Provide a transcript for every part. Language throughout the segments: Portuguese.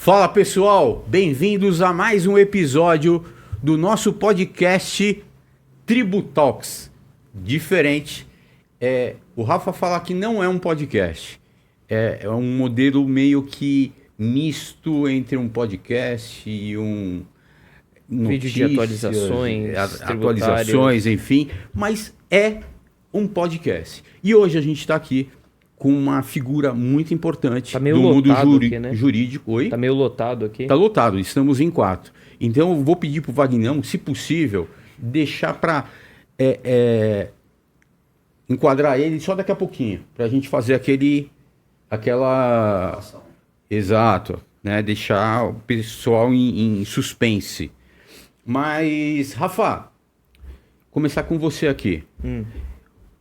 Fala pessoal, bem-vindos a mais um episódio do nosso podcast Tributalks. Diferente, o Rafa fala que não é um podcast, é um modelo meio que misto entre um podcast e um vídeo de atualizações, enfim, mas é um podcast. E hoje a gente está aqui com uma figura muito importante do mundo jurídico. Oi? Tá meio lotado aqui. Tá lotado, estamos em 4. Então eu vou pedir pro Vagnão, se possível, deixar para enquadrar ele só daqui a pouquinho, para a gente fazer aquela... Exato, né? Deixar o pessoal em suspense. Mas, Rafa, começar com você aqui.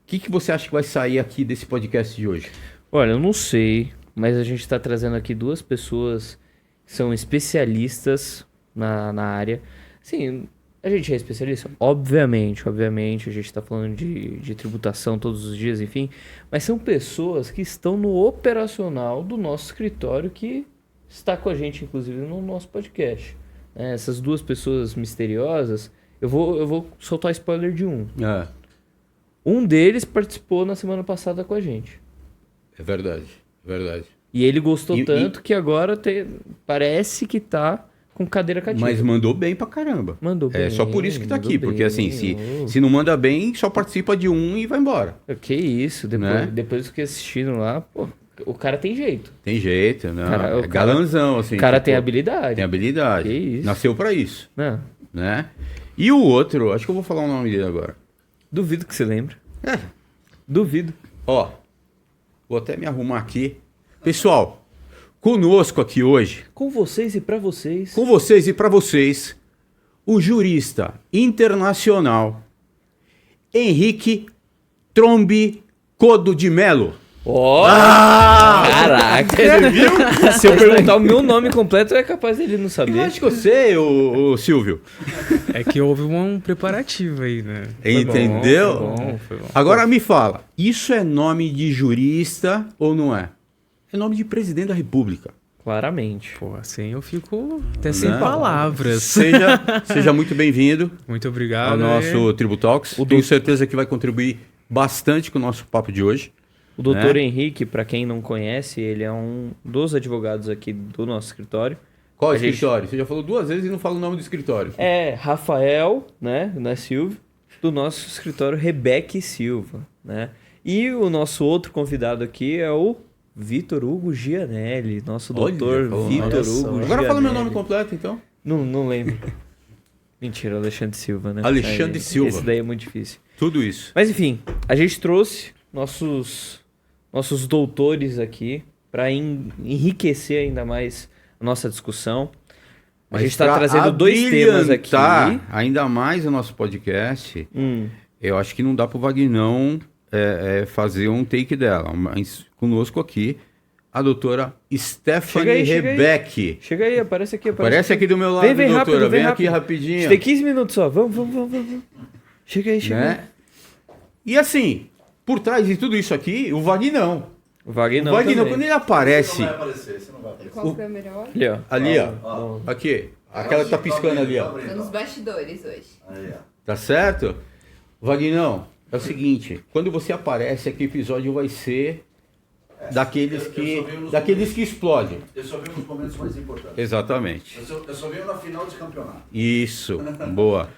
O que você acha que vai sair aqui desse podcast de hoje? Olha, eu não sei, mas a gente está trazendo aqui duas pessoas que são especialistas na área. Sim, a gente é especialista? Obviamente, a gente está falando de tributação todos os dias, enfim. Mas são pessoas que estão no operacional do nosso escritório que está com a gente, inclusive, no nosso podcast. Essas duas pessoas misteriosas, eu vou soltar spoiler de um. Um deles participou na semana passada com a gente. É verdade. E ele gostou tanto que agora parece que tá com cadeira cativa. Mas mandou bem pra caramba. Mandou bem. É só por isso que tá aqui, porque assim, se não manda bem, só participa de um e vai embora. Que isso, depois que assistiram lá, pô, o cara tem jeito. Tem jeito, né? Galanzão, assim. O cara tem habilidade. Tem habilidade. Que isso. Nasceu pra isso. Não. Né? E o outro, acho que eu vou falar o nome dele agora. Duvido que você lembre. Duvido. Ó, vou até me arrumar aqui. Pessoal, conosco aqui hoje... Com vocês e pra vocês. Com vocês e pra vocês, o jurista internacional Henrique Trombi Codo de Melo. Caraca! Você viu? Se eu perguntar o meu nome completo, é capaz dele não saber. Eu acho que eu sei, o Silvio. É que houve um preparativo aí, né? Entendeu? Foi bom. Agora me fala, isso é nome de jurista ou não é? É nome de presidente da República. Claramente. Pô, assim eu fico até sem palavras. Seja muito bem-vindo Muito obrigado. ao nosso Tributalks. Tenho certeza que vai contribuir bastante com o nosso papo de hoje. O doutor Henrique, para quem não conhece, ele é um dos advogados aqui do nosso escritório. Qual escritório? Você já falou 2 vezes e não fala o nome do escritório. É Rafael, né, não é Silvio, do nosso escritório Rebeca Silva, né? E o nosso outro convidado aqui é o Vitor Hugo Gianelli, nosso doutor Vitor Hugo Gianelli. Agora fala meu nome completo, então. Não lembro. Mentira, Alexandre Silva, né? Alexandre Silva. Esse daí é muito difícil. Tudo isso. Mas enfim, a gente trouxe nossos doutores aqui para enriquecer ainda mais a nossa discussão. A gente está trazendo 2 temas aqui. Ainda mais o nosso podcast. Eu acho que não dá para o Vagnão fazer um take dela. Mas conosco aqui, a doutora Stephanie Rebeck. Chega aí, aparece aqui. Aparece aqui do meu lado, vem doutora. rápido, vem aqui rapidinho. A gente tem 15 minutos só. Vamos. Chega aí. E assim, por trás de tudo isso aqui, o Vagnão. O Vagnão, quando ele aparece... Você não vai aparecer, você não vai aparecer. Qual câmera? Ali, ó. Ali, ó. Aqui. Aquela que tá piscando ali, ó. Tô nos bastidores hoje. Aí, ó. Tá certo? Vagnão, é o seguinte. Quando você aparece aqui, o episódio vai ser daqueles que explodem. Eu só vi nos momentos mais importantes. Exatamente. Eu só vi na final de campeonato. Isso. Boa.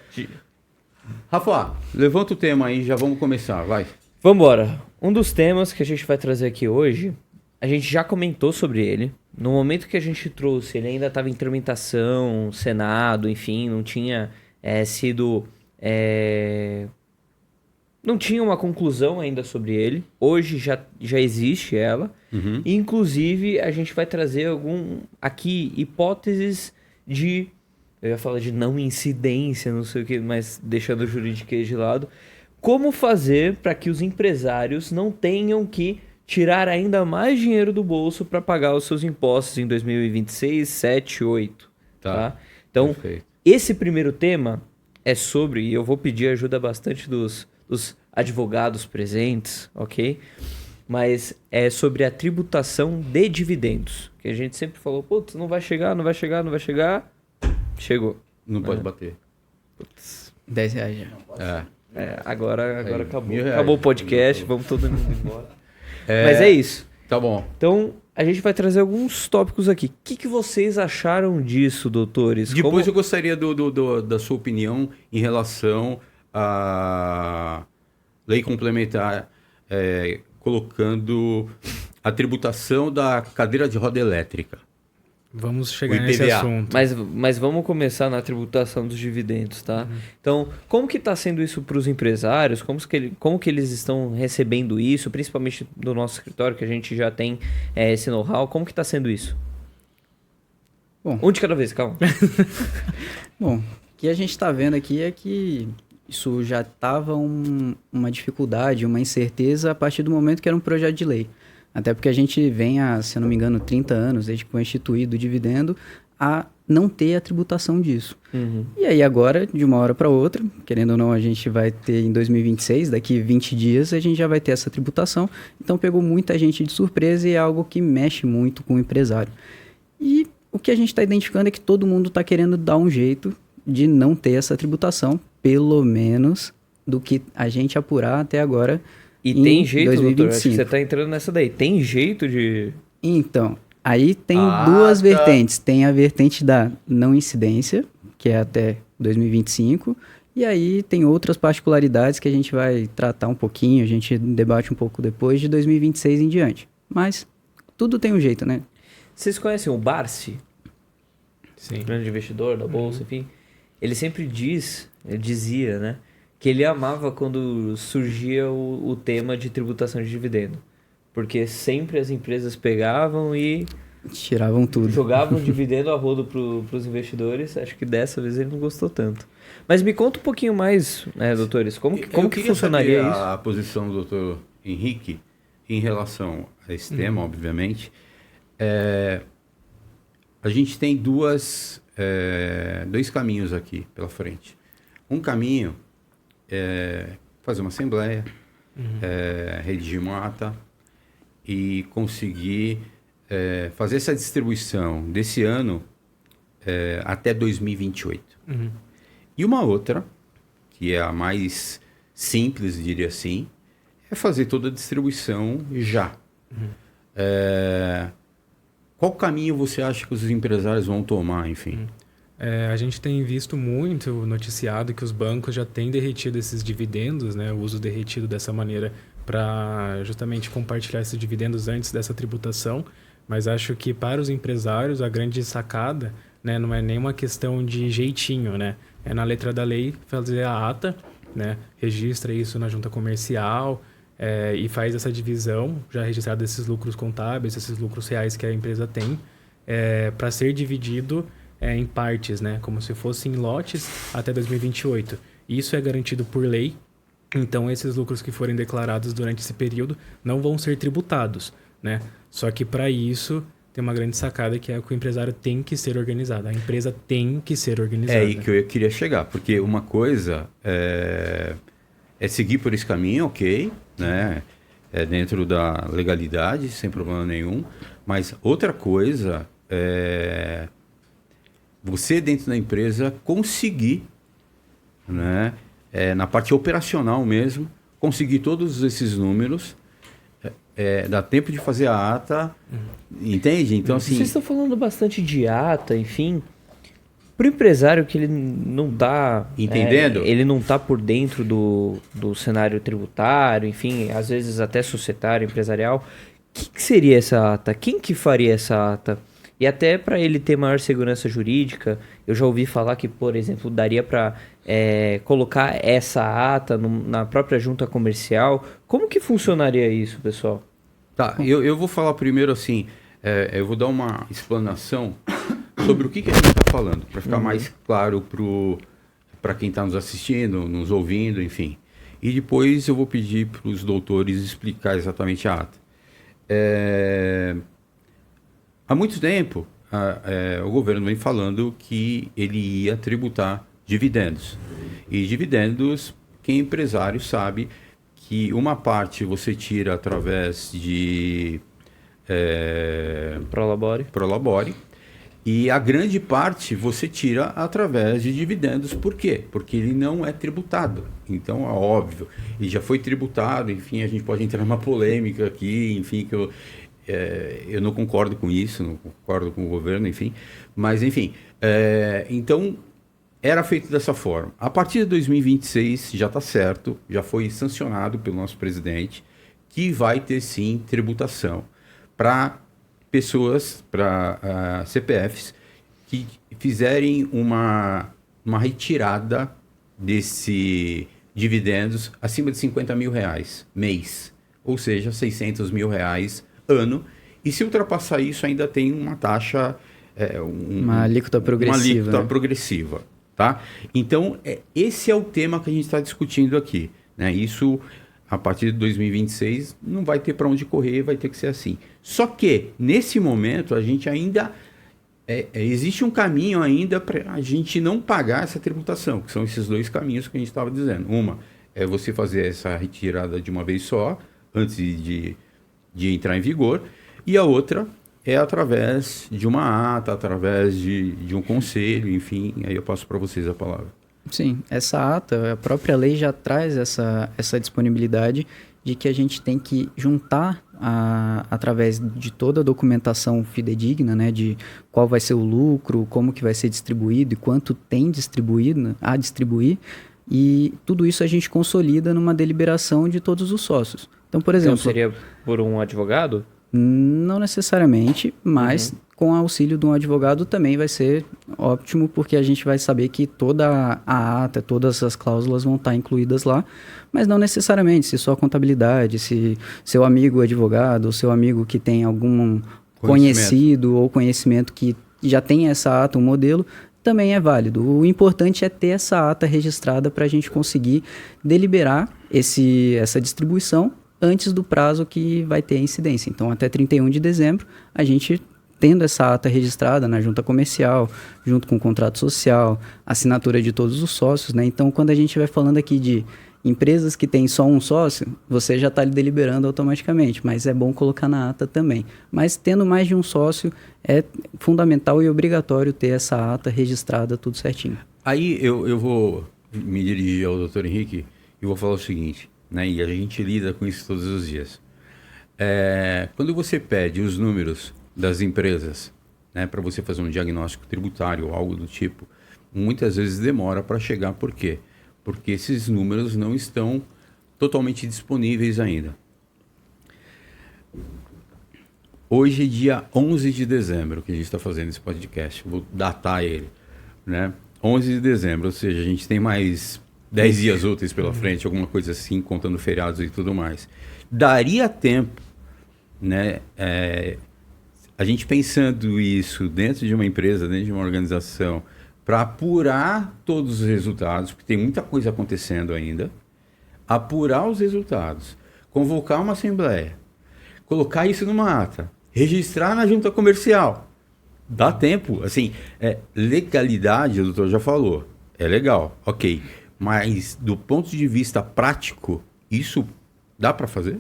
Rafa, levanta o tema aí, já vamos começar, vai. Vambora. Um dos temas que a gente vai trazer aqui hoje, a gente já comentou sobre ele. No momento que a gente trouxe, ele ainda estava em tramitação, Senado, enfim, não tinha sido... Não tinha uma conclusão ainda sobre ele. Hoje já existe ela. E, inclusive, a gente vai trazer aqui hipóteses de... Eu ia falar de não incidência, não sei o que, mas deixando o juridiquês de lado. Como fazer para que os empresários não tenham que tirar ainda mais dinheiro do bolso para pagar os seus impostos em 2026, 7, 8. Tá? Então, perfeito. Esse primeiro tema é sobre, e eu vou pedir ajuda bastante dos advogados presentes, ok? mas é sobre a tributação de dividendos. Que a gente sempre falou, putz, não vai chegar, não vai chegar, não vai chegar. Chegou. Não pode bater. R$10 já. Agora Aí, acabou. R$1.000. Acabou o podcast, vamos todo mundo embora. Mas é isso. Tá bom. Então, a gente vai trazer alguns tópicos aqui. O que vocês acharam disso, doutores? Depois Como- eu gostaria da sua opinião em relação à lei complementar, colocando a tributação da cadeira de roda elétrica. Vamos chegar O nesse IPVA. assunto. Mas vamos começar na tributação dos dividendos, tá? Então, como que está sendo isso para os empresários? Como que eles estão recebendo isso? Principalmente do nosso escritório, que a gente já tem esse know-how. Como que está sendo isso? Bom. Um de cada vez, calma. Bom, o que a gente está vendo aqui é que isso já estava uma dificuldade, uma incerteza a partir do momento que era um projeto de lei. Até porque a gente vem há, se eu não me engano, 30 anos, desde que foi instituído o dividendo, a não ter a tributação disso. E aí agora, de uma hora para outra, querendo ou não, a gente vai ter em 2026, daqui 20 dias, a gente já vai ter essa tributação. Então pegou muita gente de surpresa e é algo que mexe muito com o empresário. E o que a gente está identificando é que todo mundo está querendo dar um jeito de não ter essa tributação, pelo menos do que a gente apurar até agora. E em tem jeito, doutor? Acho que 2025. você está entrando nessa daí. Tem jeito de... Então, aí tem Ah, duas tá. vertentes. Tem a vertente da não incidência, que é até 2025, e aí tem outras particularidades que a gente vai tratar um pouquinho, a gente debate um pouco depois, de 2026 em diante. Mas tudo tem um jeito, né? Vocês conhecem o Barsi? Sim. Grande investidor da bolsa, enfim. Ele sempre dizia, né, que ele amava quando surgia o tema de tributação de dividendo. Porque sempre as empresas pegavam e Tiravam tudo. jogavam dividendo a rodo para os investidores. Acho que dessa vez ele não gostou tanto. Mas me conta um pouquinho mais, né, doutores, como que Eu queria funcionaria saber isso? a posição do doutor Henrique em relação a esse tema, obviamente. A gente tem dois caminhos aqui pela frente. Um caminho é fazer uma assembleia, redigir uma ata e conseguir fazer essa distribuição desse ano até 2028. E uma outra, que é a mais simples, diria assim, é fazer toda a distribuição já. Qual caminho você acha que os empresários vão tomar, enfim? A gente tem visto muito noticiado que os bancos já têm derretido esses dividendos, né? O uso derretido dessa maneira para justamente compartilhar esses dividendos antes dessa tributação. Mas acho que para os empresários a grande sacada, né, não é nenhuma questão de jeitinho, né? É na letra da lei fazer a ata, né? Registra isso na junta comercial e faz essa divisão, já registrado esses lucros contábeis, esses lucros reais que a empresa tem, para ser dividido em partes, né? Como se fossem lotes até 2028. Isso é garantido por lei, então esses lucros que forem declarados durante esse período não vão ser tributados, né? Só que para isso tem uma grande sacada que é que o empresário tem que ser organizado, a empresa tem que ser organizada. É aí que eu queria chegar, porque uma coisa é seguir por esse caminho, ok, né? Dentro da legalidade, sem problema nenhum, mas outra coisa é você dentro da empresa conseguir, né, na parte operacional mesmo, conseguir todos esses números, dá tempo de fazer a ata, entende? Então, assim... Vocês estão falando bastante de ata, enfim. Para o empresário que ele não está... Entendendo? ele não está por dentro do cenário tributário, enfim, às vezes até societário, empresarial. O que seria essa ata? Quem que faria essa ata? E até para ele ter maior segurança jurídica, eu já ouvi falar que, por exemplo, daria para colocar essa ata na própria junta comercial. Como que funcionaria isso, pessoal? Tá, eu vou falar primeiro assim, eu vou dar uma explanação sobre o que a gente está falando, para ficar mais claro para quem está nos assistindo, nos ouvindo, enfim. E depois eu vou pedir para os doutores explicar exatamente a ata. Há muito tempo, o governo vem falando que ele ia tributar dividendos. E dividendos, quem é empresário sabe que uma parte você tira através de Prolabore, e a grande parte você tira através de dividendos. Por quê? Porque ele não é tributado. Então, é óbvio, ele já foi tributado, enfim, a gente pode entrar numa polêmica aqui, enfim, que eu não concordo com isso, não concordo com o governo, enfim. Mas, enfim, então, era feito dessa forma. A partir de 2026, já está certo, já foi sancionado pelo nosso presidente, que vai ter, sim, tributação para pessoas, para CPFs, que fizerem uma retirada desse dividendos acima de 50 mil reais mês, ou seja, 600 mil reais ano, e se ultrapassar isso ainda tem uma taxa, uma alíquota progressiva. Uma alíquota, né? progressiva, tá? Então, esse é o tema que a gente está discutindo aqui, né? Isso, a partir de 2026, não vai ter para onde correr, vai ter que ser assim. Só que, nesse momento, a gente ainda... existe um caminho ainda para a gente não pagar essa tributação, que são esses dois caminhos que a gente estava dizendo. Uma é você fazer essa retirada de uma vez só, antes de entrar em vigor, e a outra é através de uma ata, através de um conselho, enfim, aí eu passo para vocês a palavra. Sim, essa ata, a própria lei já traz essa disponibilidade de que a gente tem que juntar, através de toda a documentação fidedigna, né, de qual vai ser o lucro, como que vai ser distribuído e quanto tem distribuído, a distribuir, e tudo isso a gente consolida numa deliberação de todos os sócios. Então, por exemplo... Então seria por um advogado? Não necessariamente, mas com o auxílio de um advogado também vai ser ótimo, porque a gente vai saber que toda a ata, todas as cláusulas vão estar incluídas lá, mas não necessariamente, se só a contabilidade, se seu amigo advogado, ou seu amigo que tem algum conhecido ou conhecimento que já tem essa ata, um modelo, também é válido. O importante é ter essa ata registrada para a gente conseguir deliberar essa distribuição antes do prazo que vai ter a incidência. Então, até 31 de dezembro, a gente tendo essa ata registrada na junta comercial, junto com o contrato social, assinatura de todos os sócios, né? Então, quando a gente vai falando aqui de empresas que têm só um sócio, você já está deliberando automaticamente, mas é bom colocar na ata também. Mas tendo mais de um sócio, é fundamental e obrigatório ter essa ata registrada, tudo certinho. Aí eu vou me dirigir ao Dr. Henrique e vou falar o seguinte, né? E a gente lida com isso todos os dias. Quando você pede os números das empresas, né, para você fazer um diagnóstico tributário ou algo do tipo, muitas vezes demora para chegar. Por quê? Porque esses números não estão totalmente disponíveis ainda. Hoje, dia 11 de dezembro, que a gente está fazendo esse podcast, vou datar ele, né? 11 de dezembro, ou seja, a gente tem mais 10 dias úteis pela frente, alguma coisa assim, contando feriados e tudo mais. Daria tempo, né, a gente pensando isso dentro de uma empresa, dentro de uma organização, para apurar todos os resultados, porque tem muita coisa acontecendo ainda, apurar os resultados, convocar uma assembleia, colocar isso numa ata, registrar na junta comercial. Dá tempo, assim, legalidade, o doutor já falou, é legal, ok, mas do ponto de vista prático, isso dá para fazer?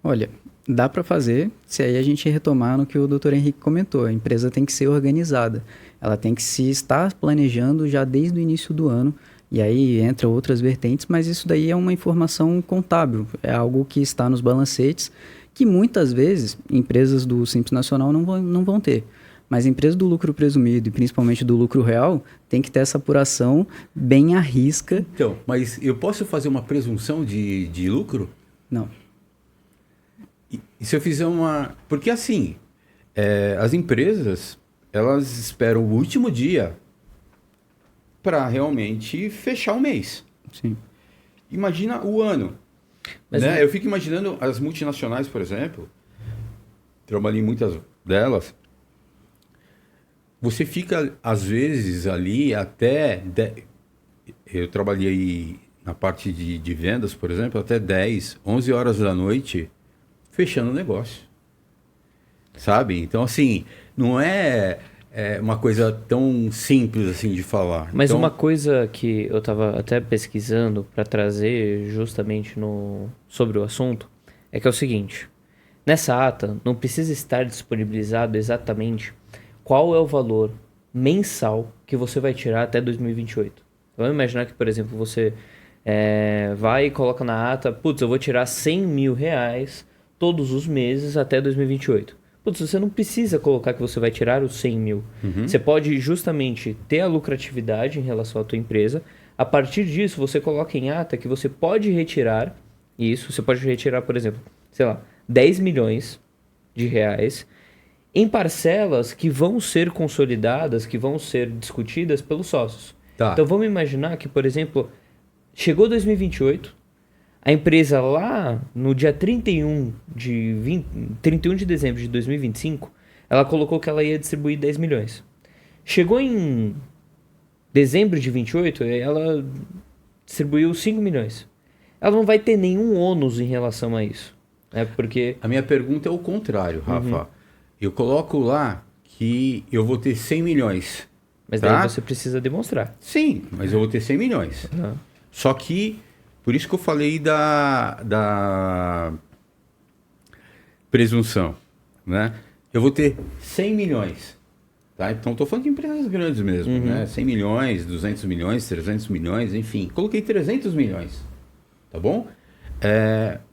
Olha, dá para fazer, se aí a gente retomar no que o Dr. Henrique comentou, a empresa tem que ser organizada, ela tem que se estar planejando já desde o início do ano, e aí entra outras vertentes, mas isso daí é uma informação contábil, é algo que está nos balancetes, que muitas vezes empresas do Simples Nacional não vão ter. Mas empresas do lucro presumido e principalmente do lucro real tem que ter essa apuração bem à risca. Então, mas eu posso fazer uma presunção de lucro? Não. E se eu fizer uma... Porque assim, as empresas, elas esperam o último dia para realmente fechar o mês. Sim. Imagina o ano. Mas Né? Eu fico imaginando as multinacionais, por exemplo, trabalhei em muitas delas, você fica, às vezes, ali até... Eu trabalhei na parte de vendas, por exemplo, até 10, 11 horas da noite, fechando o negócio. Sabe? Então, assim, não é uma coisa tão simples assim de falar. Mas Então, uma coisa que eu estava até pesquisando para trazer justamente sobre o assunto é que é o seguinte: nessa ata não precisa estar disponibilizado exatamente qual é o valor mensal que você vai tirar até 2028. Vamos imaginar que, por exemplo, você vai e coloca na ata, putz, eu vou tirar 100 mil reais todos os meses até 2028. Putz, você não precisa colocar que você vai tirar os 100 mil. Você pode justamente ter a lucratividade em relação à tua empresa. A partir disso, você coloca em ata que você pode retirar isso. Você pode retirar, por exemplo, sei lá, 10 milhões de reais em parcelas que vão ser consolidadas, que vão ser discutidas pelos sócios. Tá. Então vamos imaginar que, por exemplo, chegou 2028, a empresa lá no dia 31 de dezembro de 2025, ela colocou que ela ia distribuir 10 milhões. Chegou em dezembro de 28, ela distribuiu 5 milhões. Ela não vai ter nenhum ônus em relação a isso. Porque... A minha pergunta é o contrário, Rafa. Eu coloco lá que eu vou ter 100 milhões. Mas tá? daí você precisa demonstrar. Sim, mas eu vou ter 100 milhões. Só que, por isso que eu falei da presunção, né? Eu vou ter 100 milhões, tá? Então, estou falando de empresas grandes mesmo, né? 100 milhões, 200 milhões, 300 milhões, enfim. Coloquei 300 milhões, tá bom?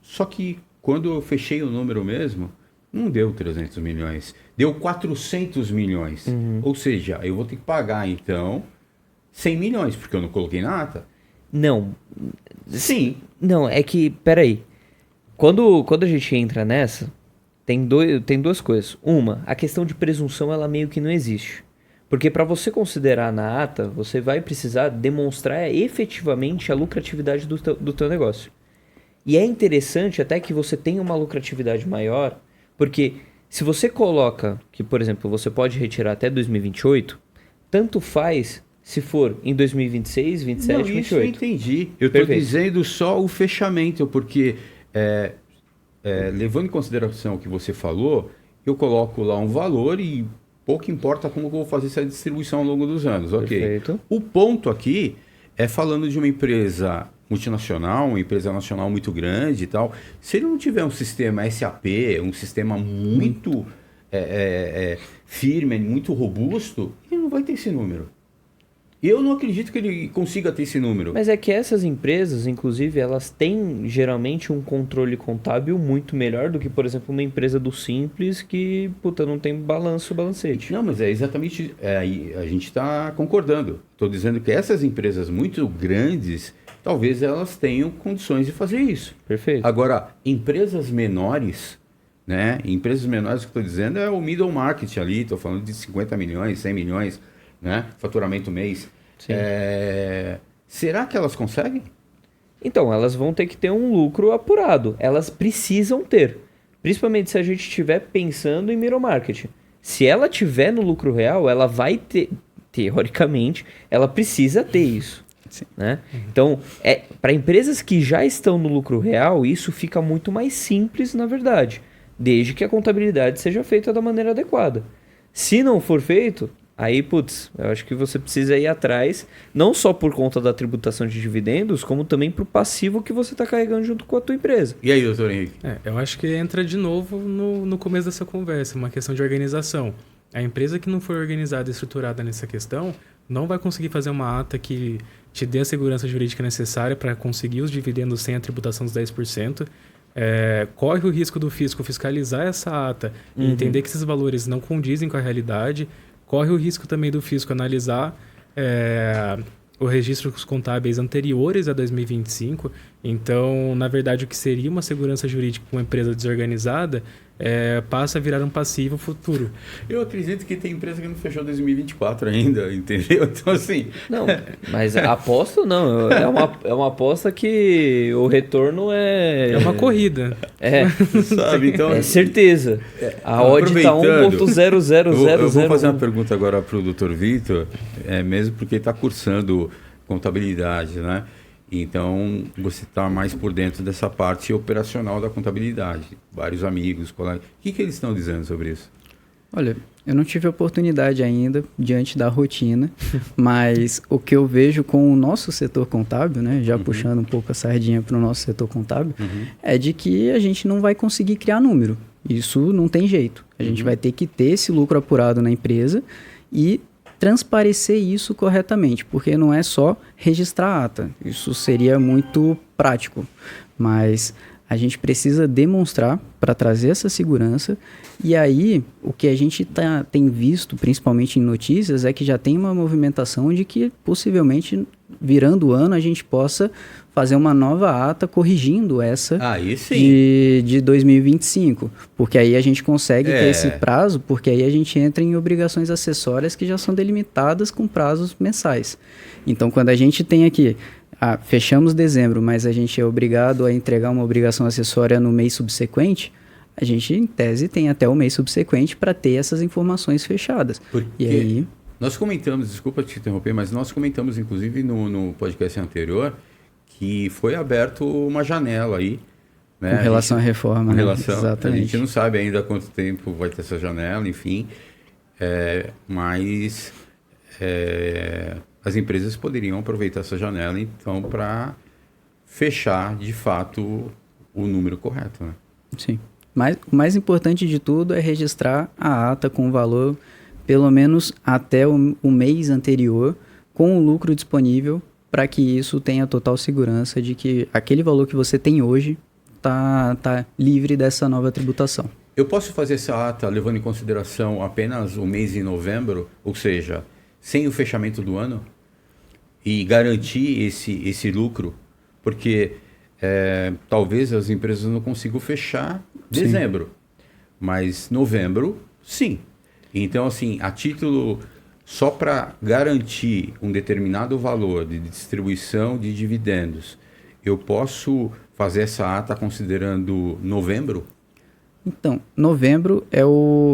Só que, quando eu fechei o número mesmo, não deu 300 milhões, deu 400 milhões. Ou seja, eu vou ter que pagar, então, 100 milhões, porque eu não coloquei na ata. Não. Sim. Não, é que, peraí. Quando a gente entra nessa, tem duas coisas. Uma, a questão de presunção, ela meio que não existe. Porque para você considerar na ata, você vai precisar demonstrar efetivamente a lucratividade do teu negócio. E é interessante até que você tenha uma lucratividade maior, porque se você coloca que, por exemplo, você pode retirar até 2028, tanto faz se for em 2026, 27, não, 28. Isso eu entendi. Eu estou dizendo só o fechamento, porque levando em consideração o que você falou, eu coloco lá um valor e pouco importa como eu vou fazer essa distribuição ao longo dos anos. Ok. Perfeito. O ponto aqui é falando de uma empresa multinacional, uma empresa nacional muito grande e tal. Se ele não tiver um sistema SAP, um sistema muito firme, muito robusto, ele não vai ter esse número. Eu não acredito que ele consiga ter esse número. Mas é que essas empresas, inclusive, elas têm geralmente um controle contábil muito melhor do que, por exemplo, uma empresa do Simples que, não tem balancete. Não, mas é exatamente... a gente está concordando. Estou dizendo que essas empresas muito grandes, talvez elas tenham condições de fazer isso. Perfeito. Agora, empresas menores, né? Empresas menores que eu estou dizendo é o middle market ali, estou falando de 50 milhões, 100 milhões, né? Faturamento mês. Sim. Será que elas conseguem? Então, elas vão ter que ter um lucro apurado. Elas precisam ter. Principalmente se a gente estiver pensando em middle market. Se ela tiver no lucro real, ela vai ter, teoricamente, ela precisa ter isso. Né? Então, para empresas que já estão no lucro real, isso fica muito mais simples, na verdade. Desde que a contabilidade seja feita da maneira adequada. Se não for feito... Aí, eu acho que você precisa ir atrás, não só por conta da tributação de dividendos, como também para o passivo que você está carregando junto com a tua empresa. E aí, doutor Henrique? Eu acho que entra de novo no começo dessa conversa, uma questão de organização. A empresa que não for organizada e estruturada nessa questão, não vai conseguir fazer uma ata que te dê a segurança jurídica necessária para conseguir os dividendos sem a tributação dos 10%. Corre o risco do fisco fiscalizar essa ata e entender que esses valores não condizem com a realidade. Corre o risco também do fisco analisar os registros contábeis anteriores a 2025. Então, na verdade, o que seria uma segurança jurídica para uma empresa desorganizada passa a virar um passivo futuro. Eu acredito que tem empresa que não fechou 2024 ainda, entendeu? Então, assim... Não, mas a aposta não. É uma aposta que o retorno é... É uma corrida. Sabe? Então, é certeza. A odd está 1.0000. Eu vou fazer uma pergunta agora para o Dr. Vitor, mesmo porque ele está cursando contabilidade, né? Então, você está mais por dentro dessa parte operacional da contabilidade. Vários amigos, colegas. O que eles estão dizendo sobre isso? Olha, eu não tive oportunidade ainda, diante da rotina, mas o que eu vejo com o nosso setor contábil, né, já puxando um pouco a sardinha para o nosso setor contábil, é de que a gente não vai conseguir criar número. Isso não tem jeito. A gente vai ter que ter esse lucro apurado na empresa e transparecer isso corretamente, porque não é só registrar a ata. Isso seria muito prático, mas a gente precisa demonstrar para trazer essa segurança. E aí, o que a gente tem visto, principalmente em notícias, é que já tem uma movimentação de que, possivelmente, virando o ano, a gente possa fazer uma nova ata corrigindo essa de 2025. Porque aí a gente consegue ter esse prazo, porque aí a gente entra em obrigações acessórias que já são delimitadas com prazos mensais. Então, quando a gente tem aqui... fechamos dezembro, mas a gente é obrigado a entregar uma obrigação acessória no mês subsequente, a gente, em tese, tem até o mês subsequente para ter essas informações fechadas. Porque e aí... nós comentamos, desculpa te interromper, mas nós comentamos, inclusive, no podcast anterior, que foi aberto uma janela aí. Né? Com relação à reforma, né? Exatamente. A gente não sabe ainda quanto tempo vai ter essa janela, enfim, mas... as empresas poderiam aproveitar essa janela, então, para fechar, de fato, o número correto, né? Sim. Mas o mais importante de tudo é registrar a ata com o valor, pelo menos até o mês anterior, com o lucro disponível, para que isso tenha total segurança de que aquele valor que você tem hoje tá livre dessa nova tributação. Eu posso fazer essa ata levando em consideração apenas o mês de novembro, ou seja, sem o fechamento do ano? E garantir esse lucro, porque talvez as empresas não consigam fechar dezembro, mas novembro, sim. Então, assim, a título só para garantir um determinado valor de distribuição de dividendos, eu posso fazer essa ata considerando novembro? Então, novembro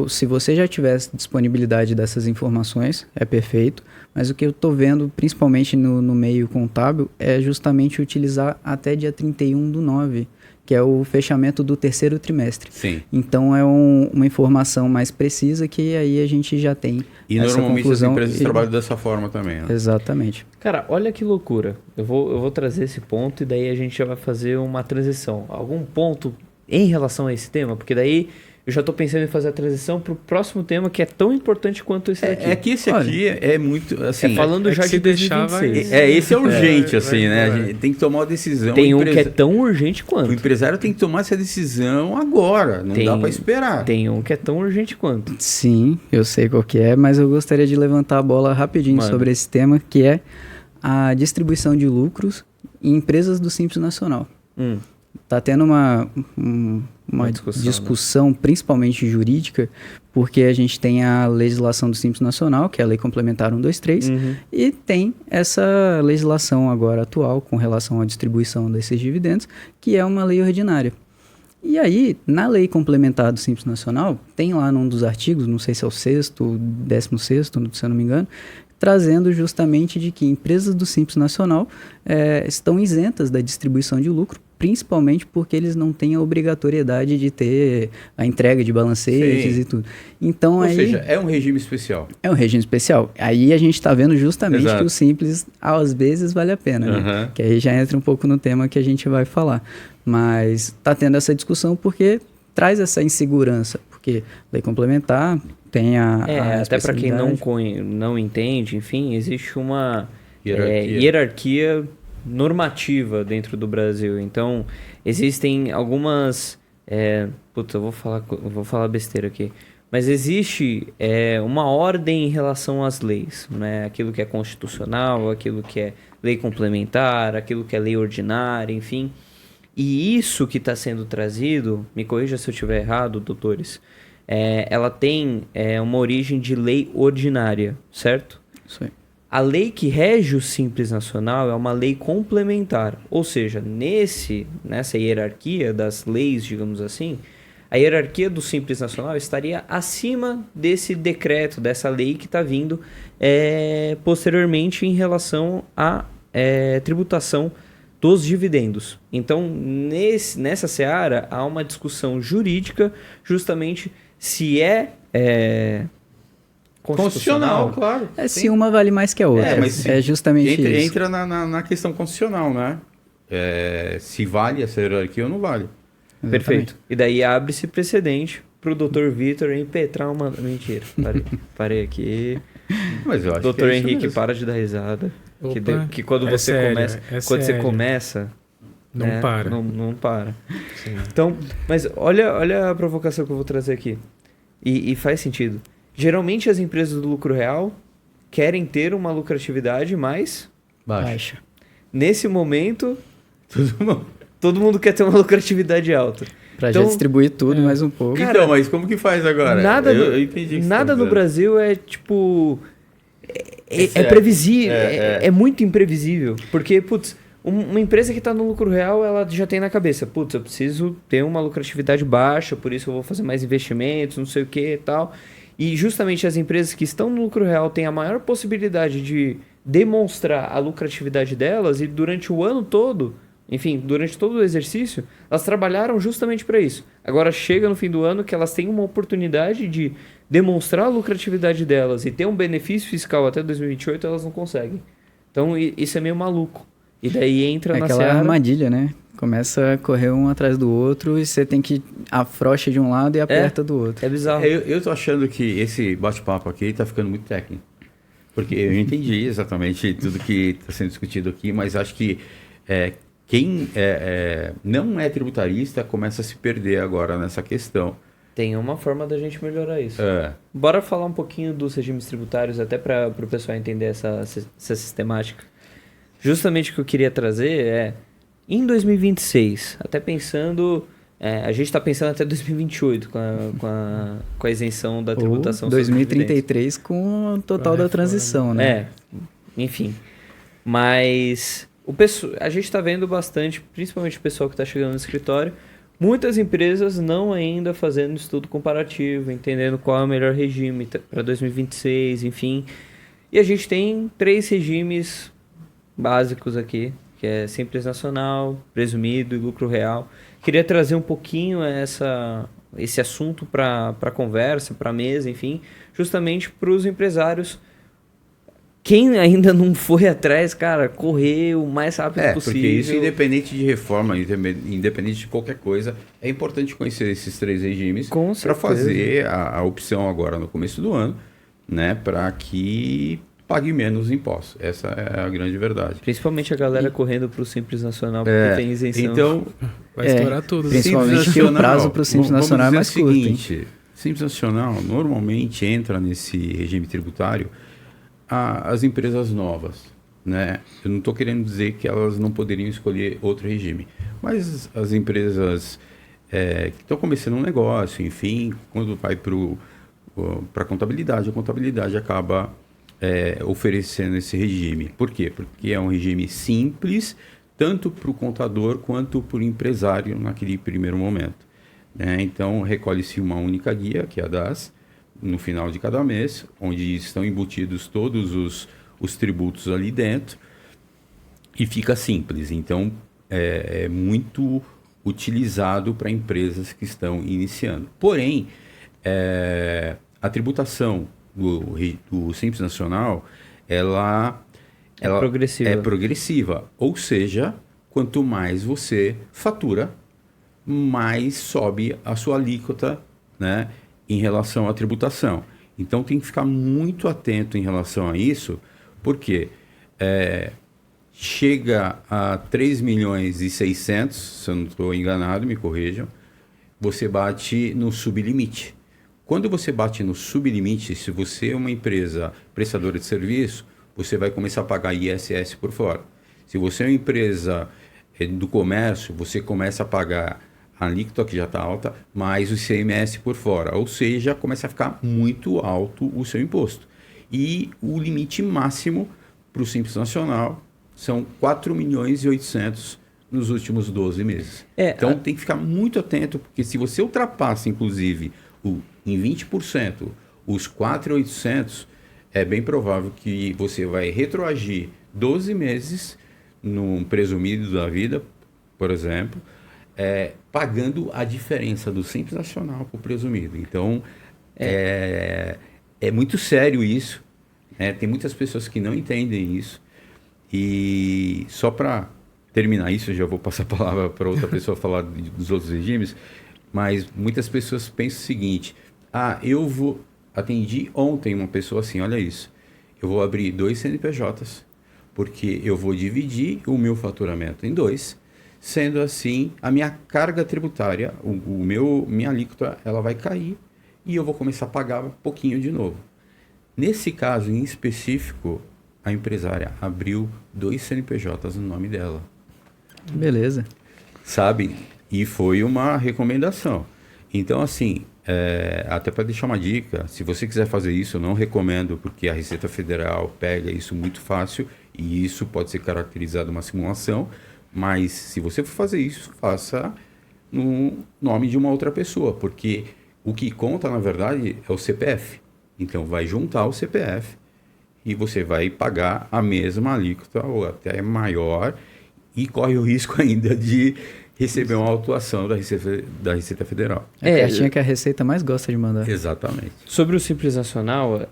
se você já tivesse disponibilidade dessas informações, é perfeito, mas o que eu estou vendo, principalmente no meio contábil, é justamente utilizar até dia 31/9, que é o fechamento do terceiro trimestre. Sim. Então, é uma informação mais precisa que aí a gente já tem e essa normalmente conclusão. As empresas trabalham dessa forma também, né? Exatamente. Cara, olha que loucura. Eu vou trazer esse ponto e daí a gente já vai fazer uma transição. Algum ponto em relação a esse tema? Porque daí eu já estou pensando em fazer a transição para o próximo tema que é tão importante quanto esse daqui. É que esse aqui é muito... Assim, falando já de 2026. Esse é urgente, assim, né? A gente tem que tomar uma decisão. Tem um que é tão urgente quanto. O empresário tem que tomar essa decisão agora, não dá para esperar. Tem um que é tão urgente quanto. Sim, eu sei qual que é, mas eu gostaria de levantar a bola rapidinho sobre esse tema, que é a distribuição de lucros em empresas do Simples Nacional. Está tendo uma discussão, né? Principalmente jurídica, porque a gente tem a legislação do Simples Nacional, que é a Lei Complementar 123, e tem essa legislação agora atual com relação à distribuição desses dividendos, que é uma lei ordinária. E aí, na Lei Complementar do Simples Nacional, tem lá num dos artigos, não sei se é o 6º, 16º, se eu não me engano, trazendo justamente de que empresas do Simples Nacional estão isentas da distribuição de lucro, principalmente porque eles não têm a obrigatoriedade de ter a entrega de balancetes e tudo. Então, Ou seja, é um regime especial. É um regime especial. Aí a gente está vendo justamente que o Simples, às vezes, vale a pena, né? Que aí já entra um pouco no tema que a gente vai falar. Mas está tendo essa discussão porque traz essa insegurança, porque lei complementar tem a até para quem não entende, enfim, existe uma hierarquia normativa dentro do Brasil. Então, existem algumas... eu vou falar besteira aqui. Mas existe uma ordem em relação às leis, né? Aquilo que é constitucional, aquilo que é lei complementar, aquilo que é lei ordinária, enfim. E isso que está sendo trazido, me corrija se eu estiver errado, doutores, ela tem uma origem de lei ordinária, certo? Isso aí. A lei que rege o Simples Nacional é uma lei complementar, ou seja, nessa hierarquia das leis, digamos assim, a hierarquia do Simples Nacional estaria acima desse decreto, dessa lei que está vindo posteriormente em relação à tributação dos dividendos. Então, nessa seara, há uma discussão jurídica justamente se é constitucional, claro. Se uma vale mais que a outra. Mas É justamente isso. entra na questão constitucional, né? Se vale essa hierarquia ou não vale. Perfeito. E daí abre-se precedente pro Dr. Vitor impetrar uma... Mentira, parei aqui. Mas eu acho Dr. que é isso Henrique, mesmo. para de dar risada. Opa, Que quando é você sério, começa... é quando você sério. começa... Não para. Não para. Sim. Então, mas olha a provocação que eu vou trazer aqui. E faz sentido. Geralmente as empresas do lucro real querem ter uma lucratividade mais... Baixa. Nesse momento, todo mundo quer ter uma lucratividade alta. Pra já distribuir tudo mais um pouco. Cara, Então, mas como que faz agora? Nada, eu entendi o que você nada tá no dizendo. Brasil é tipo... É certo. previsível, É. muito imprevisível. Porque, putz, uma empresa que está no lucro real, ela já tem na cabeça, putz, eu preciso ter uma lucratividade baixa, por isso eu vou fazer mais investimentos, não sei o que e tal. E justamente as empresas que estão no lucro real têm a maior possibilidade de demonstrar a lucratividade delas e durante o ano todo, enfim, durante todo o exercício, elas trabalharam justamente para isso. Agora chega no fim do ano que elas têm uma oportunidade de demonstrar a lucratividade delas e ter um benefício fiscal até 2028, elas não conseguem. Então isso é meio maluco. E daí entra na aquela seara... armadilha, né? Começa a correr um atrás do outro e você tem que afrouxa de um lado e aperta do outro. É bizarro. Eu tô achando que esse bate-papo aqui tá ficando muito técnico. Porque eu entendi exatamente tudo que está sendo discutido aqui, mas acho que quem não é tributarista começa a se perder agora nessa questão. Tem uma forma da gente melhorar isso. Bora falar um pouquinho dos regimes tributários, até para o pessoal entender essa sistemática. Justamente o que eu queria trazer em 2026, até pensando... a gente está pensando até 2028 com a isenção da tributação. Ou 2033 com o total da transição, né? Enfim. Mas a gente está vendo bastante, principalmente o pessoal que está chegando no escritório, muitas empresas não ainda fazendo estudo comparativo, entendendo qual é o melhor regime para 2026, enfim. E a gente tem 3 regimes básicos aqui, que é Simples Nacional, Presumido e Lucro Real. Queria trazer um pouquinho esse assunto para a conversa, para a mesa, enfim, justamente para os empresários. Quem ainda não foi atrás, cara, correr o mais rápido possível. Porque isso, independente de reforma, independente de qualquer coisa, é importante conhecer esses 3 regimes para fazer a opção agora no começo do ano, né, para que pague menos impostos. Essa é a grande verdade. Principalmente a galera correndo para o Simples Nacional, porque tem isenção. Então, vai estourar tudo. Principalmente que o prazo para o Simples Nacional é mais curto. Simples Nacional normalmente entra nesse regime tributário as empresas novas, né? Eu não estou querendo dizer que elas não poderiam escolher outro regime, mas as empresas que estão começando um negócio, enfim, quando vai para a contabilidade acaba oferecendo esse regime. Por quê? Porque é um regime simples, tanto para o contador quanto para o empresário naquele primeiro momento, né? Então, recolhe-se uma única guia, que é a DAS, no final de cada mês, onde estão embutidos todos os tributos ali dentro, e fica simples. Então, é muito utilizado para empresas que estão iniciando. Porém, a tributação do Simples Nacional, ela é progressiva. Ou seja, quanto mais você fatura, mais sobe a sua alíquota, né, em relação à tributação. Então tem que ficar muito atento em relação a isso, porque chega a 3 milhões e 600, se eu não estou enganado, me corrijam, você bate no sublimite. Quando você bate no sublimite, se você é uma empresa prestadora de serviço, você vai começar a pagar ISS por fora. Se você é uma empresa do comércio, você começa a pagar a alíquota, que já está alta, mais o ICMS por fora. Ou seja, começa a ficar muito alto o seu imposto. E o limite máximo para o Simples Nacional são 4 milhões e 800 nos últimos 12 meses. Então tem que ficar muito atento, porque se você ultrapassa, inclusive, em 20%, os 4.800, é bem provável que você vai retroagir 12 meses num presumido da vida, por exemplo, pagando a diferença do Simples Nacional para o presumido. Então, é muito sério isso. Né? Tem muitas pessoas que não entendem isso. E só para terminar isso, eu já vou passar a palavra para outra pessoa falar dos outros regimes, mas muitas pessoas pensam o seguinte: atendi ontem uma pessoa assim, olha isso, eu vou abrir 2 CNPJs, porque eu vou dividir o meu faturamento em 2, sendo assim, a minha carga tributária, minha alíquota, ela vai cair e eu vou começar a pagar um pouquinho de novo. Nesse caso em específico, a empresária abriu 2 CNPJs no nome dela. Beleza. Sabe? E foi uma recomendação. Então, assim, até para deixar uma dica, se você quiser fazer isso, eu não recomendo, porque a Receita Federal pega isso muito fácil e isso pode ser caracterizado uma simulação, mas se você for fazer isso, faça no nome de uma outra pessoa, porque o que conta, na verdade, é o CPF. Então, vai juntar o CPF e você vai pagar a mesma alíquota ou até maior e corre o risco ainda de receber uma autuação da Receita Federal. É a cartinha que a Receita mais gosta de mandar. Exatamente. Sobre o Simples Nacional,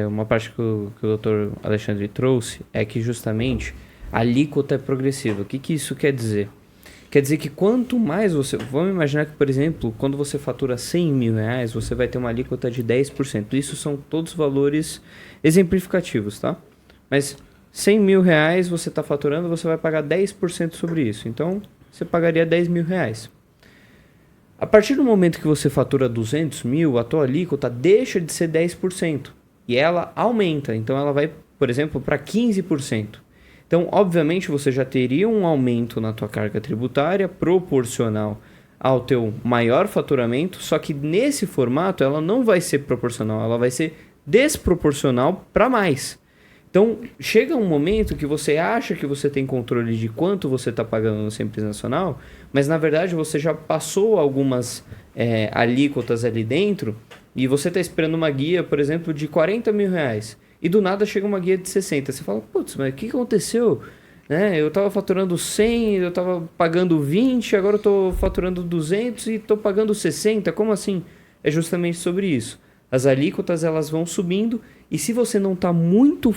uma parte que o Dr. Alexandre trouxe é que justamente a alíquota é progressiva. O que isso quer dizer? Quer dizer que quanto mais você... Vamos imaginar que, por exemplo, quando você fatura 100 mil reais, você vai ter uma alíquota de 10%. Isso são todos valores exemplificativos, tá? Mas 100 mil reais você está faturando, você vai pagar 10% sobre isso. Então, você pagaria 10 mil reais. A partir do momento que você fatura 200 mil, a tua alíquota deixa de ser 10%. E ela aumenta. Então, ela vai, por exemplo, para 15%. Então, obviamente, você já teria um aumento na tua carga tributária proporcional ao teu maior faturamento, só que nesse formato ela não vai ser proporcional, ela vai ser desproporcional para mais. Então, chega um momento que você acha que você tem controle de quanto você está pagando no Simples Nacional, mas na verdade você já passou algumas alíquotas ali dentro e você está esperando uma guia, por exemplo, de 40 mil reais. E do nada chega uma guia de 60. Você fala, putz, mas o que aconteceu? Né? Eu estava faturando 100, eu estava pagando 20, agora eu estou faturando 200 e estou pagando 60. Como assim? É justamente sobre isso. As alíquotas elas vão subindo e se você não está muito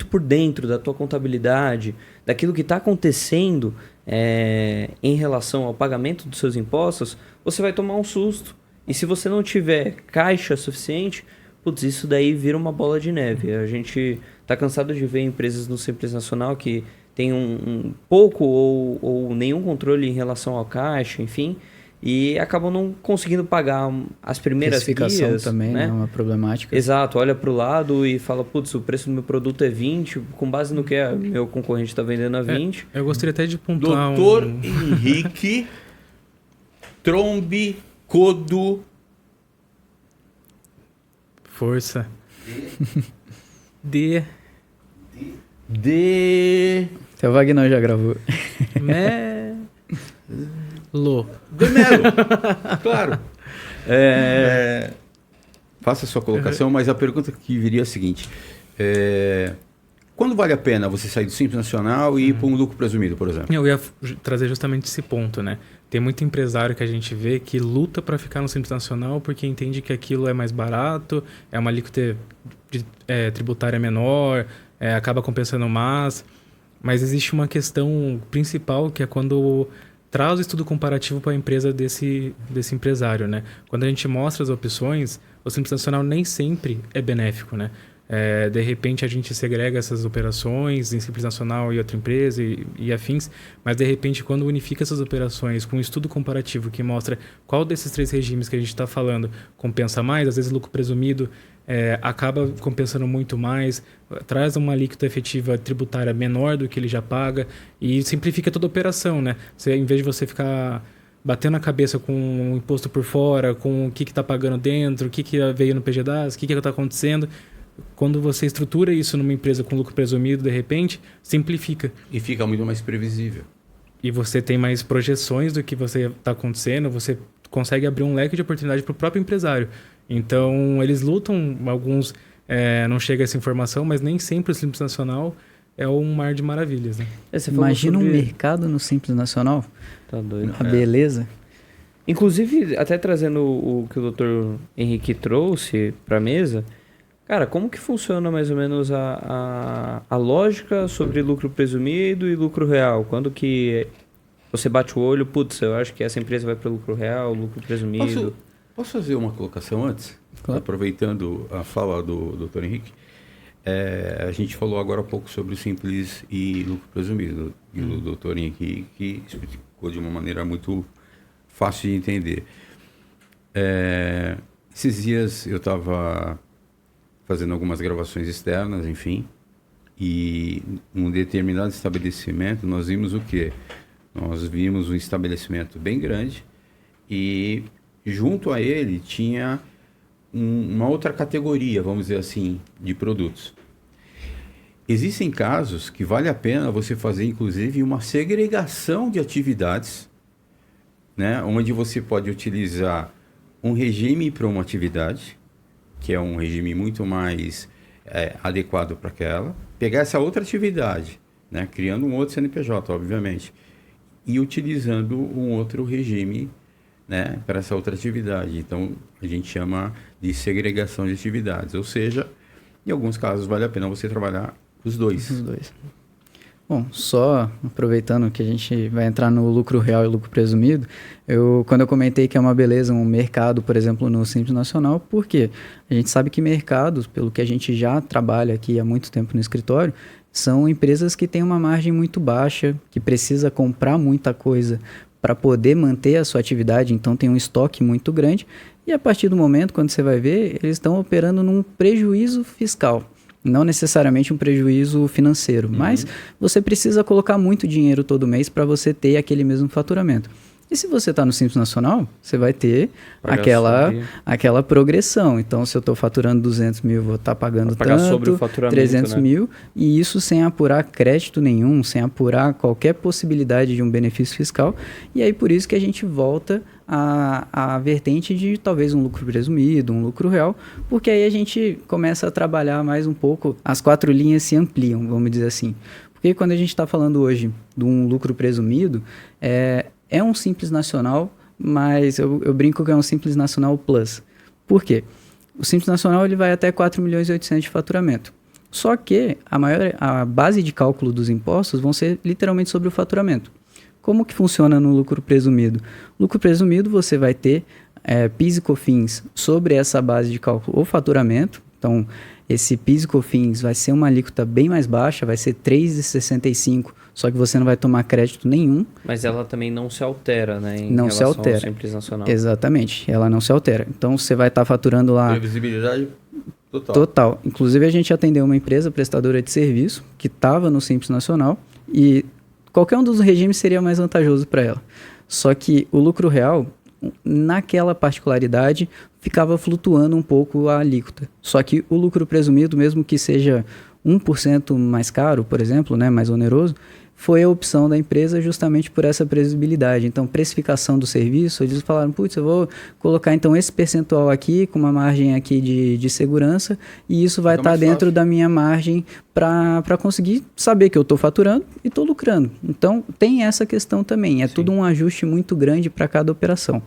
por dentro da tua contabilidade, daquilo que está acontecendo em relação ao pagamento dos seus impostos, você vai tomar um susto. E se você não tiver caixa suficiente... Putz, isso daí vira uma bola de neve. A gente está cansado de ver empresas no Simples Nacional que tem um pouco ou nenhum controle em relação ao caixa, enfim, e acabam não conseguindo pagar as primeiras guias. Também, né? É uma problemática. Exato, olha para o lado e fala, putz, o preço do meu produto é 20, com base no que meu concorrente está vendendo a 20. Eu gostaria até de pontuar Doutor Henrique Trombe Codo... Força. Até o Wagner já gravou. Demelo. Claro. Faça a sua colocação, mas a pergunta que viria é a seguinte. Quando vale a pena você sair do Simples Nacional e ir para um lucro presumido, por exemplo? Eu ia trazer justamente esse ponto, né? Tem muito empresário que a gente vê que luta para ficar no Simples Nacional porque entende que aquilo é mais barato, é uma alíquota tributária menor, acaba compensando mais. Mas existe uma questão principal que é quando traz o estudo comparativo para a empresa desse empresário, né? Quando a gente mostra as opções, o Simples Nacional nem sempre é benéfico, né? De repente a gente segrega essas operações em Simples Nacional e outra empresa e afins, mas de repente quando unifica essas operações com um estudo comparativo que mostra qual desses 3 regimes que a gente está falando compensa mais, às vezes lucro presumido acaba compensando muito mais, traz uma alíquota efetiva tributária menor do que ele já paga e simplifica toda a operação, né? Em vez de você ficar batendo a cabeça com o imposto por fora, com o que está pagando dentro, o que veio no PGDAS, o que está acontecendo... Quando você estrutura isso numa empresa com lucro presumido, de repente, simplifica. E fica muito mais previsível. E você tem mais projeções do que você está acontecendo, você consegue abrir um leque de oportunidade para o próprio empresário. Então, eles lutam, alguns não chega a essa informação, mas nem sempre o Simples Nacional é um mar de maravilhas, né? Você falou Imagina um sobre- mercado no Simples Nacional. Tá doido. A beleza. Inclusive, até trazendo o que o Dr. Henrique trouxe para a mesa, cara, como que funciona mais ou menos a lógica sobre lucro presumido e lucro real? Quando que você bate o olho, putz, eu acho que essa empresa vai para lucro real, lucro presumido. Posso fazer uma colocação antes? Claro. Aproveitando a fala do Dr. Henrique. A gente falou agora há pouco sobre o simples e lucro presumido. E o Dr. Henrique que explicou de uma maneira muito fácil de entender. Esses dias eu estava fazendo algumas gravações externas, enfim, e num determinado estabelecimento nós vimos o quê? Nós vimos um estabelecimento bem grande e junto a ele tinha uma outra categoria, vamos dizer assim, de produtos. Existem casos que vale a pena você fazer, inclusive, uma segregação de atividades, né, onde você pode utilizar um regime para uma atividade, que é um regime muito mais adequado para aquela, pegar essa outra atividade, né, criando um outro CNPJ, obviamente, e utilizando um outro regime, né, para essa outra atividade. Então, a gente chama de segregação de atividades, ou seja, em alguns casos vale a pena você trabalhar os dois. Os dois. Bom, só aproveitando que a gente vai entrar no lucro real e lucro presumido, quando eu comentei que é uma beleza um mercado, por exemplo, no Simples Nacional, por quê? A gente sabe que mercados, pelo que a gente já trabalha aqui há muito tempo no escritório, são empresas que têm uma margem muito baixa, que precisa comprar muita coisa para poder manter a sua atividade, então tem um estoque muito grande, e a partir do momento, quando você vai ver, eles estão operando num prejuízo fiscal. Não necessariamente um prejuízo financeiro, mas você precisa colocar muito dinheiro todo mês para você ter aquele mesmo faturamento. E se você está no Simples Nacional, você vai ter aquela progressão. Então, se eu estou faturando 200 mil, vou estar pagando tanto, sobre o faturamento, 300 né? mil, e isso sem apurar crédito nenhum, sem apurar qualquer possibilidade de um benefício fiscal. E aí, por isso que a gente volta a vertente de talvez um lucro presumido, um lucro real, porque aí a gente começa a trabalhar mais um pouco, as 4 linhas se ampliam, vamos dizer assim. Porque quando a gente está falando hoje de um lucro presumido, é um Simples Nacional, mas eu brinco que é um Simples Nacional Plus. Por quê? O Simples Nacional ele vai até 4 milhões e 800 de faturamento. Só que a base de cálculo dos impostos vão ser literalmente sobre o faturamento. Como que funciona no lucro presumido? Lucro presumido você vai ter PIS e COFINS sobre essa base de cálculo ou faturamento. Então, esse PIS e COFINS vai ser uma alíquota bem mais baixa, vai ser 3,65, só que você não vai tomar crédito nenhum. Mas ela também não se altera, né? Não se altera. Ao Simples Nacional. Exatamente, ela não se altera. Então, você vai estar faturando lá... Previsibilidade total. Total. Inclusive, a gente atendeu uma empresa prestadora de serviço que estava no Simples Nacional e qualquer um dos regimes seria mais vantajoso para ela. Só que o lucro real, naquela particularidade, ficava flutuando um pouco a alíquota. Só que o lucro presumido, mesmo que seja 1% mais caro, por exemplo, né, mais oneroso, foi a opção da empresa justamente por essa previsibilidade. Então, precificação do serviço, eles falaram, putz, eu vou colocar então esse percentual aqui, com uma margem aqui de segurança, e isso vai estar dentro da minha margem para conseguir saber que eu estou faturando e estou lucrando. Então, tem essa questão também. Tudo um ajuste muito grande para cada operação.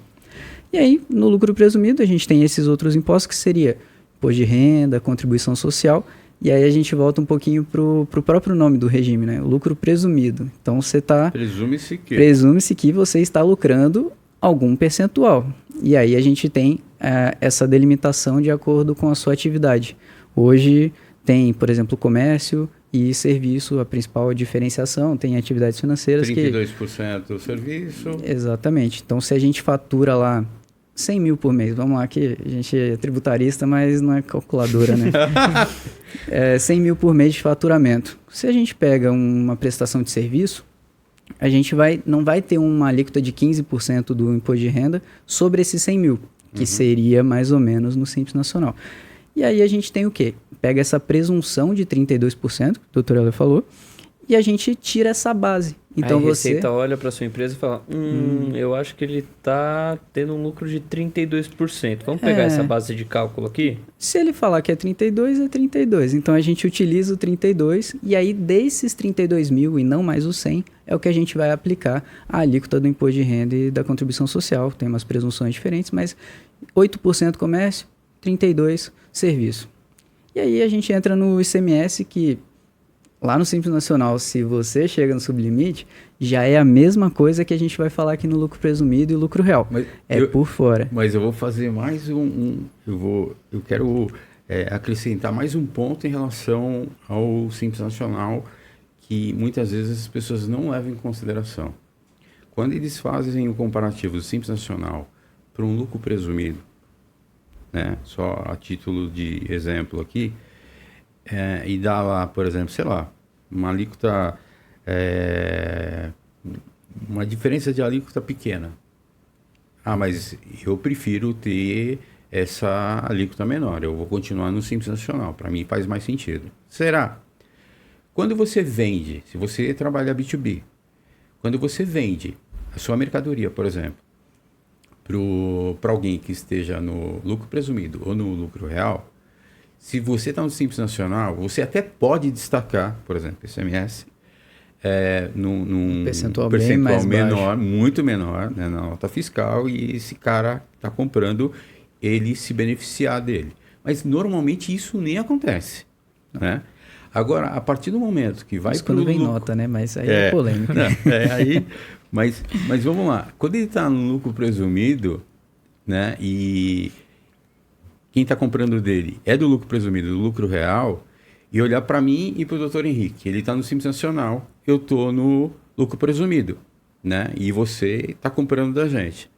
E aí, no lucro presumido, a gente tem esses outros impostos, que seria imposto de renda, contribuição social. E aí a gente volta um pouquinho pro próprio nome do regime, né? O lucro presumido. Então você está... Presume-se que você está lucrando algum percentual. E aí a gente tem essa delimitação de acordo com a sua atividade. Hoje tem, por exemplo, comércio e serviço, a principal diferenciação. Tem atividades financeiras 32% do serviço. Exatamente. Então se a gente fatura lá 100 mil por mês, vamos lá, que a gente é tributarista, mas não é calculadora, né? 100 mil por mês de faturamento. Se a gente pega uma prestação de serviço, a gente não vai ter uma alíquota de 15% do imposto de renda sobre esses 100 mil, que seria mais ou menos no Simples Nacional. E aí a gente tem o quê? Pega essa presunção de 32%, que o Dr. Heller falou, e a gente tira essa base. Então Aí a você... Receita olha para sua empresa e fala, eu acho que ele está tendo um lucro de 32%. Vamos pegar essa base de cálculo aqui? Se ele falar que é 32, é 32. Então a gente utiliza o 32 e aí desses 32 mil e não mais os 100 é o que a gente vai aplicar a alíquota do imposto de renda e da contribuição social. Tem umas presunções diferentes, mas 8% comércio, 32% serviço. E aí a gente entra no ICMS que lá no Simples Nacional, se você chega no sublimite, já é a mesma coisa que a gente vai falar aqui no lucro presumido e lucro real. Mas por fora. Mas eu vou fazer mais eu quero acrescentar mais um ponto em relação ao Simples Nacional que muitas vezes as pessoas não levam em consideração. Quando eles fazem o comparativo do Simples Nacional para um lucro presumido, né, só a título de exemplo aqui, e dá lá, por exemplo, sei lá, uma alíquota, uma diferença de alíquota pequena. Ah, mas eu prefiro ter essa alíquota menor, eu vou continuar no Simples Nacional, para mim faz mais sentido. Será? Quando você vende, se você trabalha B2B, quando você vende a sua mercadoria, por exemplo, para alguém que esteja no lucro presumido ou no lucro real, se você está no Simples Nacional, você até pode destacar, por exemplo, ICMS, num percentual bem mais menor, muito menor, né, na nota fiscal, e esse cara está comprando, ele se beneficiar dele. Mas normalmente isso nem acontece, né? Agora, a partir do momento que vai para o quando vem nota, né? Mas aí é polêmica. Mas vamos lá. Quando ele está no lucro presumido, né, e quem está comprando dele é do lucro presumido, do lucro real, e olhar para mim e para o doutor Henrique, ele está no Simples Nacional, eu estou no lucro presumido, né, e você está comprando da gente.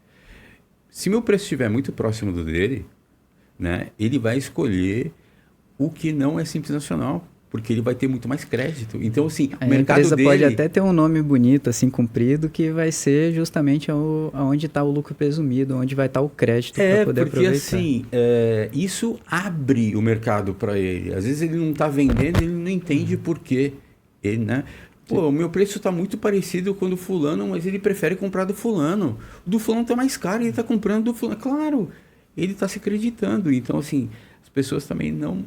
Se meu preço estiver muito próximo do dele, né, ele vai escolher o que não é Simples Nacional, porque ele vai ter muito mais crédito. Então, assim, o mercado empresa dele... pode até ter um nome bonito, assim, comprido, que vai ser justamente onde está o lucro presumido, onde vai estar o crédito para poder aproveitar. Assim, isso abre o mercado para ele. Às vezes ele não está vendendo, ele não entende por quê. Ele, né? Pô, o meu preço está muito parecido com o do fulano, mas ele prefere comprar do fulano. O do fulano está mais caro, ele está comprando do fulano. Claro, ele está se acreditando. Então, assim, as pessoas também não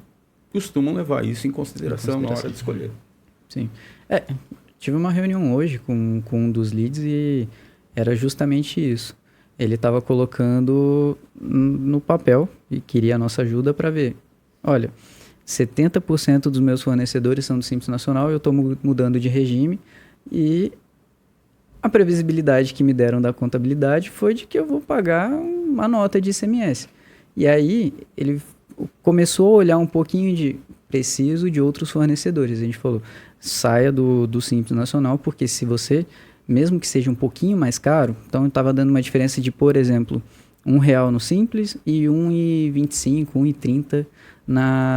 costumam levar isso em consideração na hora de escolher. Sim. Tive uma reunião hoje com um dos leads e era justamente isso. Ele estava colocando no papel e queria a nossa ajuda para ver. Olha, 70% dos meus fornecedores são do Simples Nacional, eu estou mudando de regime e a previsibilidade que me deram da contabilidade foi de que eu vou pagar uma nota de ICMS. E aí ele começou a olhar um pouquinho de preciso de outros fornecedores. A gente falou, saia do Simples Nacional, porque se você, mesmo que seja um pouquinho mais caro, então eu estava dando uma diferença de, por exemplo, R$1 no Simples e R$1,25, R$1,30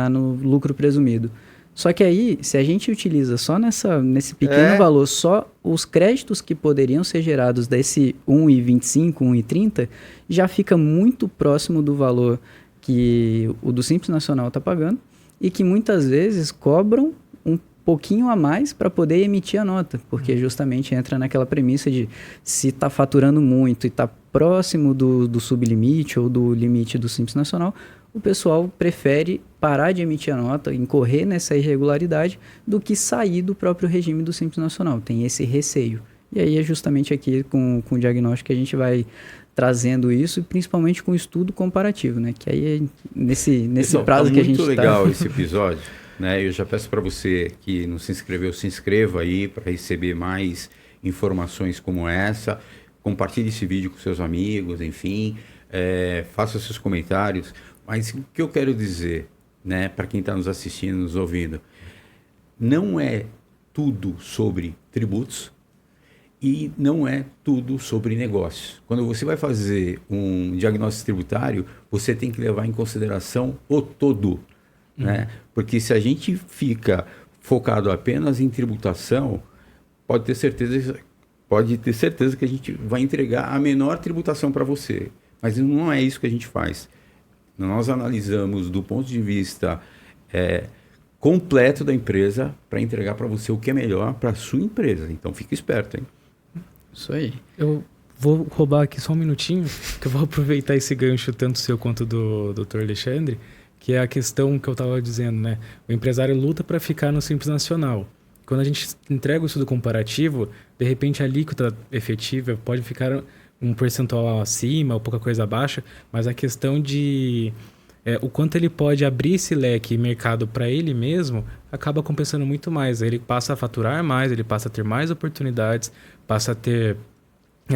no lucro presumido. Só que aí, se a gente utiliza só nesse pequeno valor, só os créditos que poderiam ser gerados desse R$1,25, R$1,30, já fica muito próximo do valor que o do Simples Nacional está pagando e que muitas vezes cobram um pouquinho a mais para poder emitir a nota, porque justamente entra naquela premissa de se está faturando muito e está próximo do sublimite ou do limite do Simples Nacional, o pessoal prefere parar de emitir a nota, incorrer nessa irregularidade, do que sair do próprio regime do Simples Nacional. Tem esse receio. E aí é justamente aqui com o diagnóstico que a gente vai trazendo isso, e principalmente com o estudo comparativo, né? Que aí é nesse prazo que a gente está... Muito legal esse episódio, né? Eu já peço para você que não se inscreveu, se inscreva aí para receber mais informações como essa. Compartilhe esse vídeo com seus amigos, enfim, faça seus comentários. Mas o que eu quero dizer, né, para quem está nos assistindo, nos ouvindo, não é tudo sobre tributos, e não é tudo sobre negócios. Quando você vai fazer um diagnóstico tributário, você tem que levar em consideração o todo, né? Porque se a gente fica focado apenas em tributação, pode ter certeza que a gente vai entregar a menor tributação para você. Mas não é isso que a gente faz. Nós analisamos do ponto de vista completo da empresa para entregar para você o que é melhor para a sua empresa. Então, fique esperto, hein? Isso aí. Eu vou roubar aqui só um minutinho, que eu vou aproveitar esse gancho tanto seu quanto do Dr. Alexandre, que é a questão que eu estava dizendo, né? O empresário luta para ficar no Simples Nacional. Quando a gente entrega o estudo comparativo, de repente a alíquota efetiva pode ficar um percentual acima ou pouca coisa abaixo, mas a questão de o quanto ele pode abrir esse leque mercado para ele mesmo acaba compensando muito mais. Ele passa a faturar mais, ele passa a ter mais oportunidades, passa a ter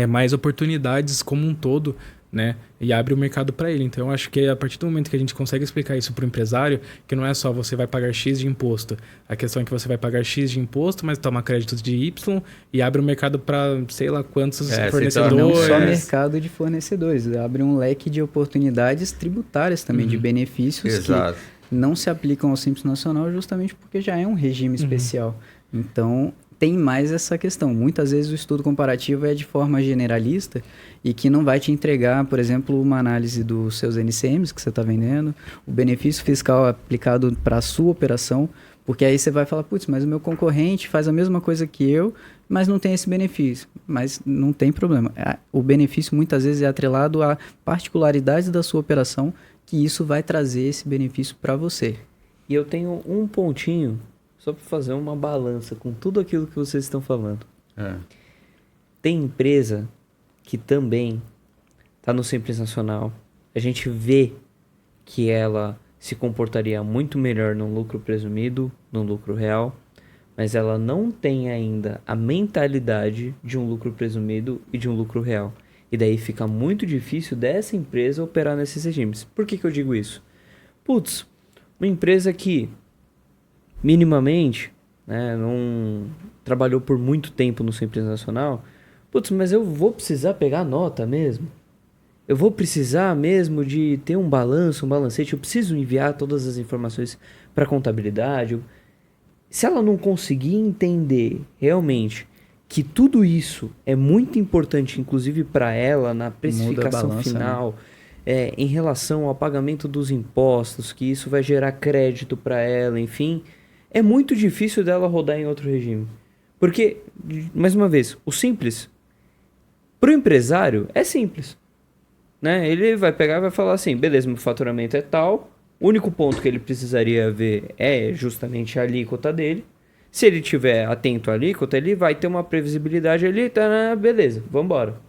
mais oportunidades como um todo, né? E abre o mercado para ele. Então, eu acho que a partir do momento que a gente consegue explicar isso para o empresário, que não é só você vai pagar X de imposto. A questão é que você vai pagar X de imposto, mas toma créditos de Y e abre o mercado para sei lá quantos fornecedores. Não só mercado de fornecedores, abre um leque de oportunidades tributárias também, de benefícios Exato. que não se aplicam ao Simples Nacional justamente porque já é um regime especial. Então, tem mais essa questão. Muitas vezes o estudo comparativo é de forma generalista e que não vai te entregar, por exemplo, uma análise dos seus NCMs que você está vendendo, o benefício fiscal aplicado para a sua operação, porque aí você vai falar, putz, mas o meu concorrente faz a mesma coisa que eu, mas não tem esse benefício. Mas não tem problema. O benefício muitas vezes é atrelado a particularidades da sua operação, que isso vai trazer esse benefício para você. E eu tenho um pontinho só para fazer uma balança com tudo aquilo que vocês estão falando. Tem empresa que também está no Simples Nacional. A gente vê que ela se comportaria muito melhor no lucro presumido, no lucro real, mas ela não tem ainda a mentalidade de um lucro presumido e de um lucro real. E daí fica muito difícil dessa empresa operar nesses regimes. Por que eu digo isso? Putz, uma empresa que minimamente, né, não trabalhou por muito tempo no Simples Nacional, putz, mas eu vou precisar pegar nota mesmo? Eu vou precisar mesmo de ter um balanço, um balancete? Eu preciso enviar todas as informações para a contabilidade? Se ela não conseguir entender realmente que tudo isso é muito importante, inclusive para ela, na precificação balança, final, né? Em relação ao pagamento dos impostos, que isso vai gerar crédito para ela, enfim, é muito difícil dela rodar em outro regime. Porque, mais uma vez, o simples, para o empresário, é simples. Né? Ele vai pegar e vai falar assim, beleza, meu faturamento é tal, o único ponto que ele precisaria ver é justamente a alíquota dele. Se ele estiver atento à alíquota, ele vai ter uma previsibilidade ali, tá, beleza, vamos embora.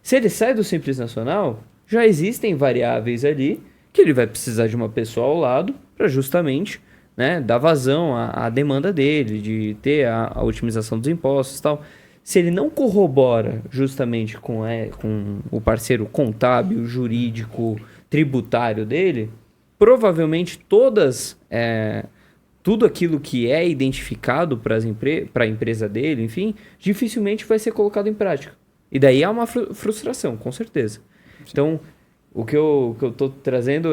Se ele sai do Simples Nacional, já existem variáveis ali que ele vai precisar de uma pessoa ao lado para justamente, né, dar vazão à demanda dele, de ter a otimização dos impostos e tal. Se ele não corrobora justamente com o parceiro contábil, jurídico, tributário dele, provavelmente tudo aquilo que é identificado para a empresa dele, enfim, dificilmente vai ser colocado em prática. E daí há uma frustração, com certeza. Sim. Então, o que eu estou trazendo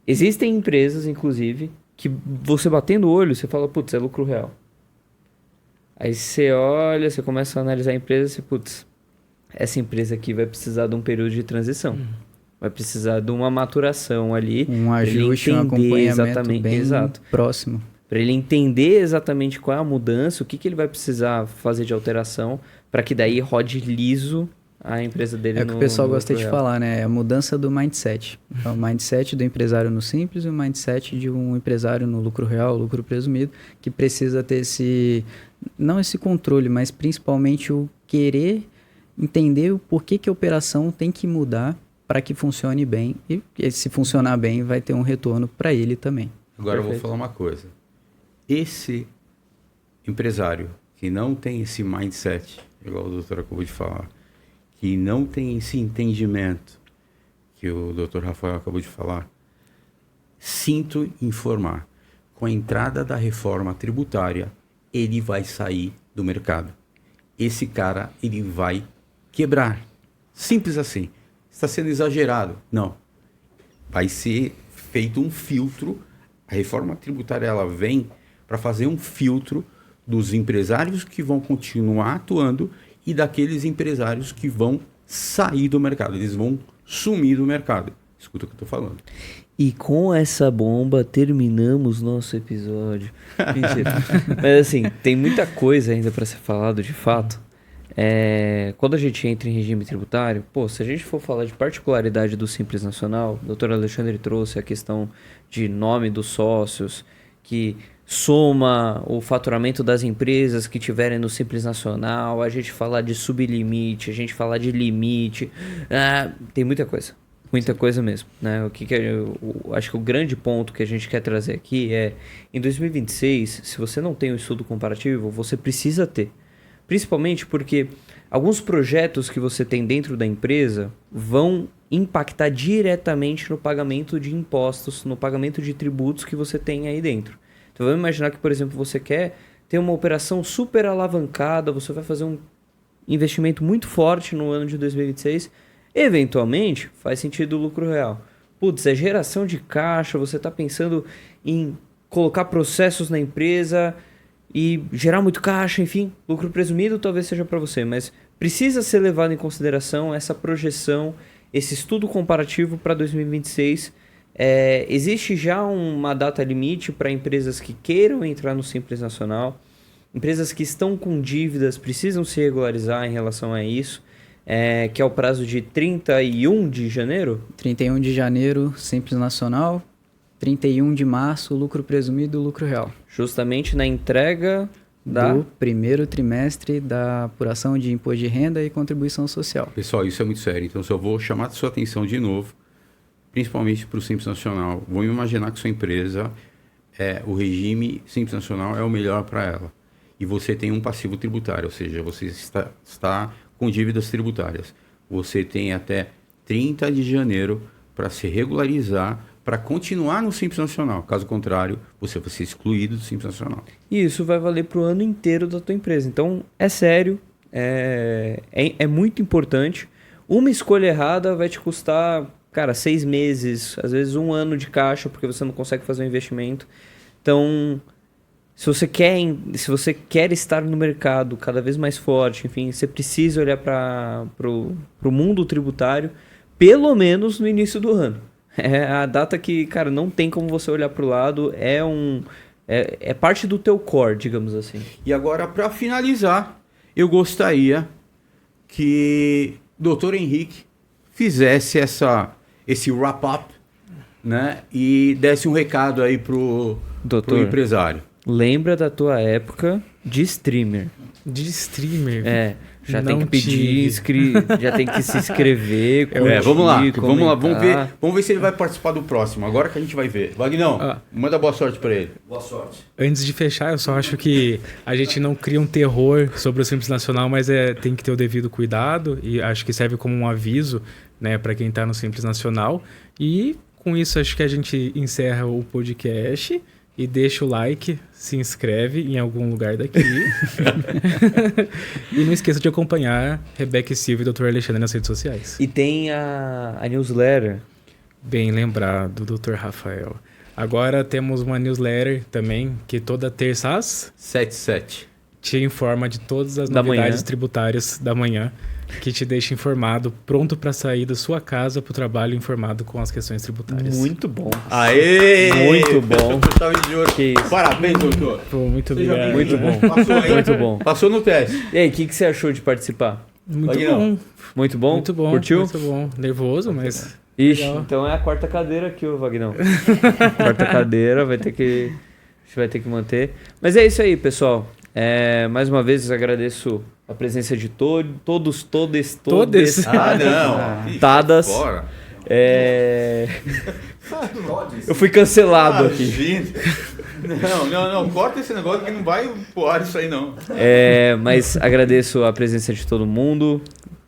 existem empresas, inclusive, que você batendo o olho, você fala, putz, é lucro real. Aí você olha, você começa a analisar a empresa e você, putz, essa empresa aqui vai precisar de um período de transição. Vai precisar de uma maturação ali. Um ajuste, um acompanhamento bem próximo. Para ele entender exatamente qual é a mudança, o que ele vai precisar fazer de alteração, para que daí rode liso a empresa dele. É o que o pessoal gosta de falar, né? É a mudança do mindset. Então, o mindset do empresário no simples e o mindset de um empresário no lucro real, lucro presumido, que precisa ter não esse controle, mas principalmente o querer entender o porquê que a operação tem que mudar para que funcione bem. E se funcionar bem, vai ter um retorno para ele também. Agora Perfeito. Eu vou falar uma coisa. Esse empresário que não tem esse mindset, igual o doutor acabou de falar, que não tem esse entendimento que o doutor Rafael acabou de falar, sinto informar, com a entrada da reforma tributária, ele vai sair do mercado. Esse cara, ele vai quebrar. Simples assim. Está sendo exagerado. Não. Vai ser feito um filtro. A reforma tributária, ela vem para fazer um filtro dos empresários que vão continuar atuando e daqueles empresários que vão sair do mercado. Eles vão sumir do mercado. escuta o que eu tô falando. E com essa bomba terminamos nosso episódio. Mentira. Mas assim, tem muita coisa ainda para ser falado de fato. Quando a gente entra em regime tributário, se a gente for falar de particularidade do Simples Nacional, o Dr. Alexandre trouxe a questão de nome dos sócios, que soma o faturamento das empresas que tiverem no Simples Nacional, a gente falar de sublimite, a gente falar de limite, tem muita coisa. Muita coisa mesmo, né? Acho que o grande ponto que a gente quer trazer aqui é, em 2026, se você não tem um estudo comparativo, você precisa ter. Principalmente porque alguns projetos que você tem dentro da empresa vão impactar diretamente no pagamento de impostos, no pagamento de tributos que você tem aí dentro. Então vamos imaginar que, por exemplo, você quer ter uma operação super alavancada, você vai fazer um investimento muito forte no ano de 2026, eventualmente faz sentido o lucro real. Putz, é geração de caixa, você está pensando em colocar processos na empresa e gerar muito caixa, enfim, lucro presumido talvez seja para você, mas precisa ser levado em consideração essa projeção, esse estudo comparativo para 2026. Existe já uma data limite para empresas que queiram entrar no Simples Nacional, empresas que estão com dívidas precisam se regularizar em relação a isso, que é o prazo de 31 de janeiro? 31 de janeiro, Simples Nacional. 31 de março, lucro presumido, lucro real. Justamente na entrega do primeiro trimestre da apuração de imposto de renda e contribuição social. Pessoal, isso é muito sério. Então, se eu vou chamar a sua atenção de novo, principalmente para o Simples Nacional, vamos imaginar que sua empresa, o regime Simples Nacional é o melhor para ela. E você tem um passivo tributário, ou seja, você está com dívidas tributárias. Você tem até 30 de janeiro para se regularizar, para continuar no Simples Nacional. Caso contrário, você vai ser excluído do Simples Nacional. E isso vai valer para o ano inteiro da tua empresa. Então, é sério, é muito importante. Uma escolha errada vai te custar, 6 meses, às vezes 1 ano de caixa, porque você não consegue fazer um investimento. Então, se você quer estar no mercado cada vez mais forte, enfim, você precisa olhar para o mundo tributário, pelo menos no início do ano. É a data que, não tem como você olhar para o lado, é parte do teu core, digamos assim. E agora, para finalizar, eu gostaria que o Dr. Henrique fizesse esse wrap-up, né? E desse um recado aí pro empresário. Lembra da tua época de streamer. De streamer? Já tem que pedir, já tem que se inscrever. Vamos lá, vamos ver se ele vai participar do próximo. Agora que a gente vai ver. Vagnão, manda boa sorte para ele. Boa sorte. Antes de fechar, eu só acho que a gente não cria um terror sobre o Simples Nacional, mas tem que ter o devido cuidado e acho que serve como um aviso, né, para quem está no Simples Nacional. E com isso acho que a gente encerra o podcast. E deixa o like, se inscreve em algum lugar daqui. E não esqueça de acompanhar Rebeca Silva e Dr. Alexandre nas redes sociais. E tem a newsletter. Bem lembrado, Dr. Rafael. Agora temos uma newsletter também, que toda terça às 7 te informa de todas as novidades tributárias da manhã, que te deixa informado, pronto para sair da sua casa para o trabalho, informado com as questões tributárias. Muito bom. Aê! Muito bom. Parabéns, doutor. Muito obrigado. Muito bom. Muito bom. Passou no teste. E aí, o que você achou de participar? Muito bom. Muito bom? Muito bom. Curtiu? Muito bom. Nervoso, mas... Ixi, legal. Então é a quarta cadeira aqui, ô Vagnão. Quarta cadeira, a gente vai ter que manter. Mas é isso aí, pessoal. Mais uma vez agradeço a presença de todos. Ah, não. Tadas. Bora. Eu fui cancelado aqui. Não, corta esse negócio que não vai pro ar isso aí não. Mas agradeço a presença de todo mundo.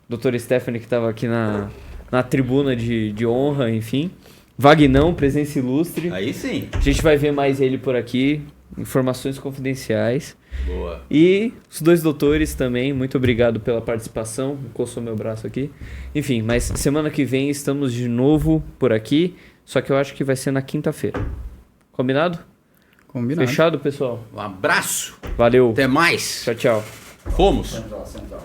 Doutora Stephanie, que estava aqui na tribuna de honra, enfim. Vagnão, presença ilustre. Aí sim. A gente vai ver mais ele por aqui. Informações confidenciais. Boa. E os 2 doutores também, muito obrigado pela participação. Coçou meu braço aqui. Enfim, mas semana que vem estamos de novo por aqui. Só que eu acho que vai ser na quinta-feira. Combinado? Combinado. Fechado, pessoal? Um abraço. Valeu. Até mais. Tchau, tchau. Fomos. Central.